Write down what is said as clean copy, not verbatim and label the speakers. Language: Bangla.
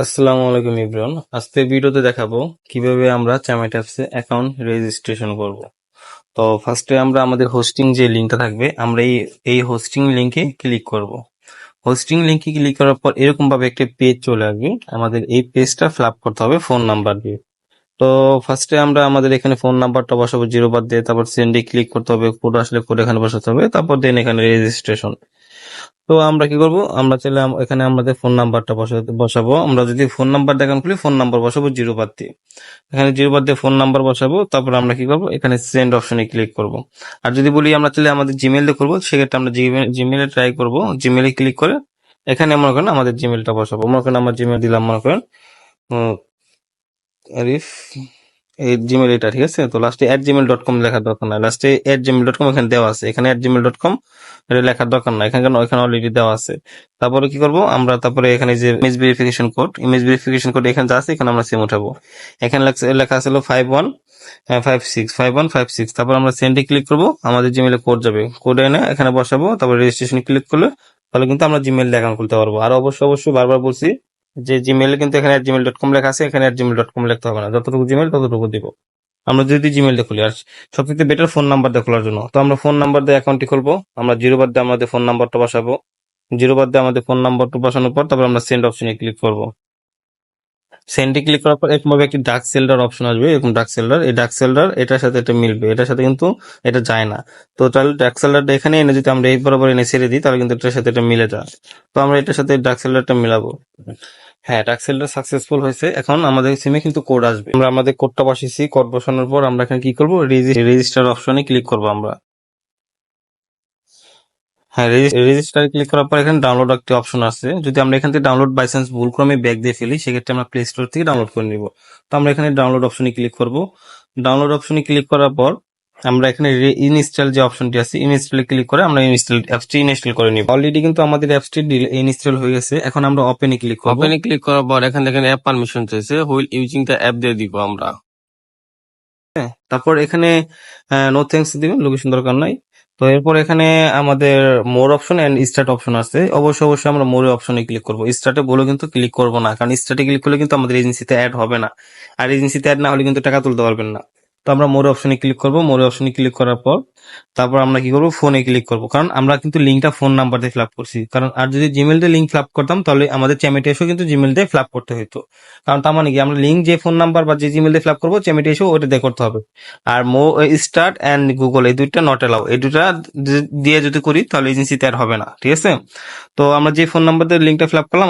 Speaker 1: আসসালামু আলাইকুম ইব্রান। আজকের ভিডিওতে দেখাবো কিভাবে আমরা চ্যামেট অ্যাপসে অ্যাকাউন্ট রেজিস্ট্রেশন করব। তো ফার্স্টে আমরা আমাদের হোস্টিং যে লিঙ্কটা থাকবে আমরা এই হোস্টিং লিঙ্কে ক্লিক করব। হোস্টিং লিঙ্কে ক্লিক করার পর এরকম ভাবে একটা পেজ চলে আসবে। আমাদের এই পেজটা ফিল আপ করতে হবে ফোন নাম্বার দিয়ে। তো ফার্স্টে আমরা আমাদের এখানে ফোন নাম্বারটা বসাবো 0 বাদ দিয়ে, তারপর সেন্ডে ক্লিক করতে হবে, কোড আসলে কোড এখানে বসাতে হবে, তারপর দেন এখানে রেজিস্ট্রেশন। তো আমরা কি করব, আমরা চাইলে এখানে আমাদের ফোন নাম্বারটা বসাবো। আমরা যদি ফোন নাম্বার দেখান খুলি ফোন নাম্বার বসাবো 0 বাদ দিয়ে, এখানে 0 বাদ দিয়ে ফোন নাম্বার বসাবো। তারপর আমরা কি করব, এখানে সেন্ড অপশনে ক্লিক করব। আর যদি বলি আমরা চাইলে আমাদের জিমেল দিয়ে করবো, সেক্ষেত্রে আমরা জিমেলে ট্রাই করব। জিমেলে ক্লিক করে এখানে মনে করেন আমাদের জিমেলটা বসাবো। মনে করেন আমার জিমেল দিলাম, মনে করেন আরিফ, এই জিমেল এটা, ঠিক আছে। তো লাস্টে @gmail.com লেখার দরকার নাই, লাস্টে @gmail.com এখানে দেওয়া আছে, এখানে @gmail.com এটা লেখার দরকার নাই, এখানে অলরেডি দেওয়া আছে। তারপরে কি করব আমরা, তারপরে এখানে যে ইমেজ ভেরিফিকেশন কোড এখানে যা আছে এখানে আমরা সেম উঠাবো। এখানে লেখা আছে 5156 তারপর আমরা সেন্ডে ক্লিক করব, আমাদের জিমেলে কোড যাবে, কোড এনে এখানে বসাবো, তারপর রেজিস্ট্রেশন ক্লিক করলে তাহলে কিন্তু আমরা জিমেল অ্যাকাউন্ট খুলতে পারবো। আর অবশ্যই বারবার বলছি যে জিমেলে কিন্তু এখানে @gmail.com লেখা আছে, এখানে @gmail.com লিখতে হবে না, যতটুকু জিমেল ততটুকু দিব। আমরা যদি জিমেল দিয়ে খুলি, আর সবথেকে বেটার ফোন নাম্বার দিয়ে খোলার জন্য, তো আমরা ফোন নাম্বার দিয়ে অ্যাকাউন্টটি খুলবো। আমরা 0 বাদ দিয়ে আমাদের ফোন নাম্বারটা বসাবো, 0 বাদ দিয়ে আমাদের ফোন নাম্বারটা বসানোর পর তারপর আমরা সেন্ড অপশনে ক্লিক করব। সেন্ডে ক্লিক করার পর এরকম ভাবে একটি ডার্ক সেল্ডার অপশন আসবে, এরকম ডার্ক সেল্ডার, এই ডার্ক সেল্ডার এটার সাথে এটা মিলবে, এটার সাথে কিন্তু এটা যায় না। তো তাহলে ডার্ক সেল্ডারটা এখানে এনে যদি আমরা এই বরাবর এনে ছেড়ে দিই তাহলে কিন্তু এটার সাথে এটা মিলে যায়। তো আমরা এটার সাথে ডার্ক সেল্ডারটা মিলাবো। হ্যাঁ, ডার্ক সেল্ডার সাকসেসফুল হয়েছে। এখন আমাদের সিমে কিন্তু কোড আসবে, আমরা আমাদের কোডটা বসিয়েছি। কোড বসানোর পর আমরা এখানে কি করবো, রেজিস্টার অপশনে ক্লিক করবো আমরা। হ্যাঁ, রেজিস্টারে ক্লিক করার পর এখানে ডাউনলোড একটি অপশন আছে। যদি আমরা এখান থেকে ডাউনলোড বাই চান্স ভুলক্রমে ব্যাক দিয়ে ফেলি, সেক্ষেত্রে আমরা প্লে স্টোর থেকে ডাউনলোড করে নিব। তো আমরা এখানে ডাউনলোড অপশনে ক্লিক করব। ডাউনলোড অপশনে ক্লিক করার পর আমরা এখানে ইনস্টল যে অপশনটি আছে, ইনস্টলে ক্লিক করে আমরা অ্যাপসটি ইনস্টল করে নিব। অলরেডি কিন্তু আমাদের অ্যাপসটি ইনস্টল হয়ে গেছে। এখন আমরা ওপেনে ক্লিক করব।
Speaker 2: ওপেনে ক্লিক করার পর এখান থেকে অ্যাপ পারমিশন চাইছে, হুইল ইউজিং দ্য অ্যাপ দিয়ে দিব আমরা।
Speaker 1: তারপর এখানে নো থ্যাঙ্কস দিবেন, লোকেশন দরকার নাই। তো এরপর এখানে আমাদের more option and start option আছে। অবশ্যই আমরা মোর অপশনে ক্লিক করব, স্টার্টে বলে কিন্তু ক্লিক করব না, কারণ স্টার্টে ক্লিক করলে কিন্তু আমাদের এজেন্সিতে অ্যাড হবে না, আর এজেন্সিতে অ্যাড না হলে কিন্তু টাকা তুলতে পারবেন না। তো আমরা মোর অপশনে ক্লিক করব। মোর অপশনে ক্লিক করার পর তারপর আমরা কি করব, ফোনে ক্লিক করব, কারণ আমরা কিন্তু লিঙ্কটা ফোন নাম্বার দিয়ে ফিল আপ করছি। কারণ আর যদি জিমেল দিয়ে লিঙ্ক ফিল আপ করতাম তাহলে আমাদের চ্যামেটে এসেও কিন্তু জিমেল দিয়ে ফিল আপ করতে হতো। কারণ তার মানে কি, আমরা লিঙ্ক যে ফোন নাম্বার বা যে জিমেল দিয়ে ফিল আপ করবো চ্যামেটে এসেও ওটা দিয়ে করতে হবে। আর স্টার্ট এন্ড গুগল এই দুইটা নট এলাও, এই দুইটা দিয়ে যদি করি তাহলে এজেন্সিতে আর হবে না, ঠিক আছে। তো আমরা যে ফোন নাম্বার দিয়ে লিঙ্কটা ফিল আপ করলাম